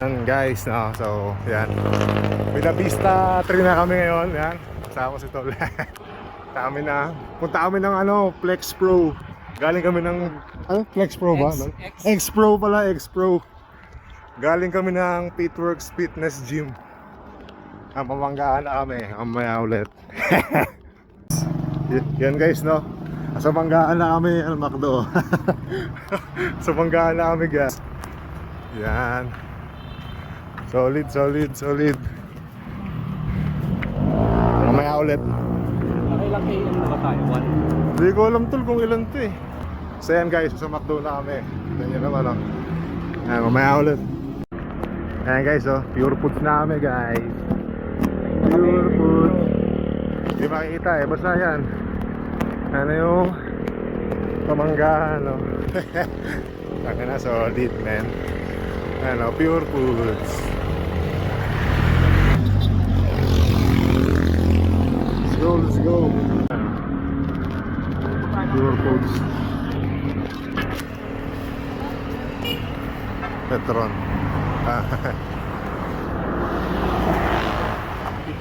Yan guys, no? So yan, Buenavista 3 na kami ngayon. Yan, kasama si Tol. Punta kami ng Flex Pro. Galing kami ng Flex Pro ba? X Pro pala, X Pro. Galing kami ng Pitworks Fitness Gym. Ang pamanggaan na kami, mamaya ulit. Yan guys, no? Sa pamanggaan na kami, McDo. Sa pamanggaan na kami guys. Yan. Solid. Mamaya ulit. Ilang AM na ba tayo? 1? Hindi ko alam tol kung ilan to eh. So yan guys, sa McDo na kami. Ito nyo naman Ayan, mamaya ulit. Ayan guys, pure foods na kami guys. Pure foods. Hindi makikita eh, basta yan. Ano yung pamanggahan, Taka na, solid man. Pure foods. Let's go. Pure foods. Petron.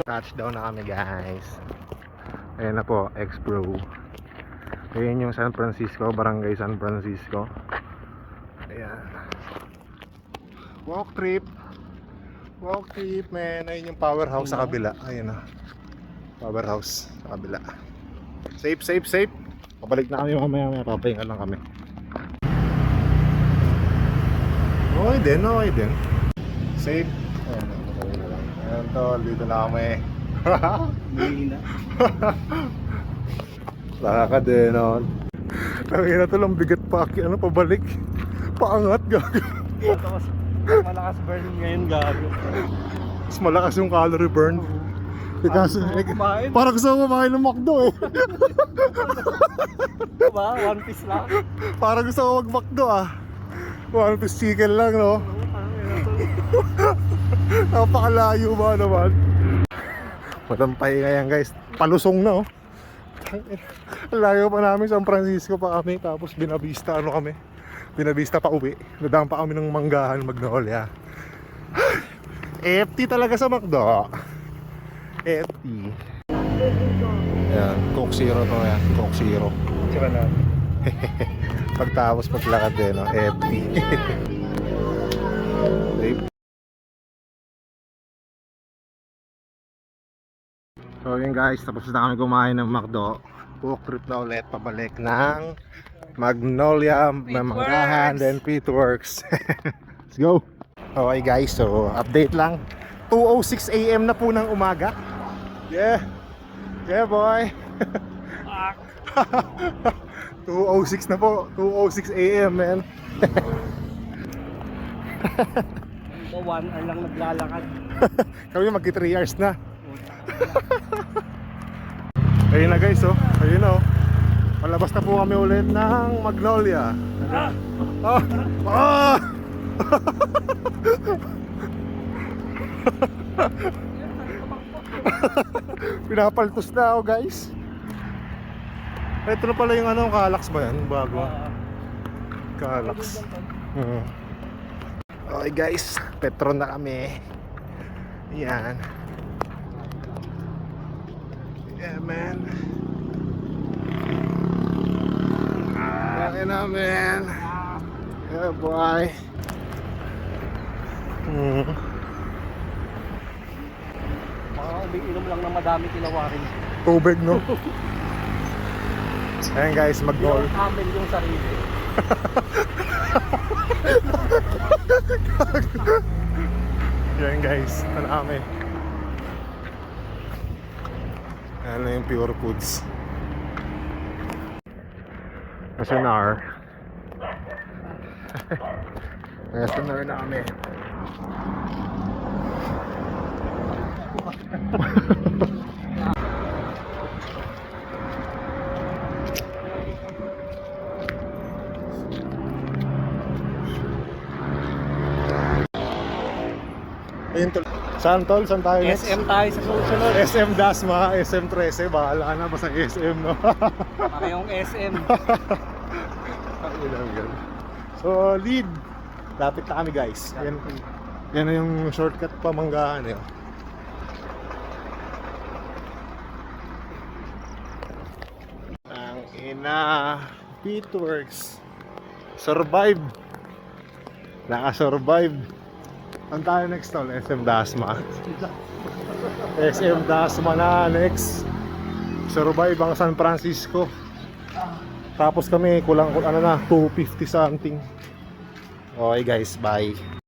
Touchdown na kami guys. Ayan na po, X Pro. Ayan yung San Francisco, Barangay San Francisco. Ayan. Walk trip man. Ayun yung powerhouse sa kabila. Ayun na, powerhouse sa kabila. Safe. Pabalik na kami mamaya, papahinga lang kami. Okay din. Safe. Ayan tol, dito na kami. Lakad din Tangina tol, ang bigat pa. Pabalik. Paangat gago. Malakas burn ngayon gago. Mas malakas yung calorie burn. Parang gusto ko kumain ng McDo eh. Diba? One piece lang. Parang gusto ko mag-McDo One piece chicken lang, no? Napakalayo ba naman? Matampay ngayon guys. Palusong na Layo pa namin, San Francisco pa kami. Tapos Buenavista kami. Buenavista pa uwi. Nadaan pa kami ng Manggahan, Magnolia. FT talaga sa McDo. FT. Ayan, Coke Zero to yan. Coke Zero. Tsaka na. Pagtapos maglakad din, FT. So yun guys, tapos na kami kumain ng McDo. Walk trip na ulit, pabalik ng Magnolia, Manggahan, then Pitworks. Let's go. Okay guys, so update lang. 2:06 AM na po ng umaga. Yeah boy. 2:06 na po. 2:06 AM man. 1 hour lang naglalakad. Kami magki 3 hours na. Ayun na guys, ayun na palabas na po kami ulit ng Magnolia. Pinapaltos na ako guys. Ito na pala yung Calax ba yan? Bago Calax. Okay guys, Petron na kami. Yan. Yeah man. Okay na man. Yeah boy. Baka umiinom lang ng madami kilawarin. Tubig no. Ayan guys, mag-goal. Amen yung sarili. Yan guys, tanami. Ano yung pure foods. SNR. SNR na kami. Ayun tol. Saan tol? Saan tayo next? SM tayo sa susunod. SM Dasma, SM 13, bahala na basta SM no. Parehong SM. So lead. Lapit na kami guys. Ayan. Yan na yung shortcut pamanggahan eh. Ang ina, Pitworks. Survive. Naka-survive. Ang tayo next tol, SM Dasma. SM Dasma na next. Survive ang San Francisco. Tapos kami kulang ano na 250 something. Okay guys, bye.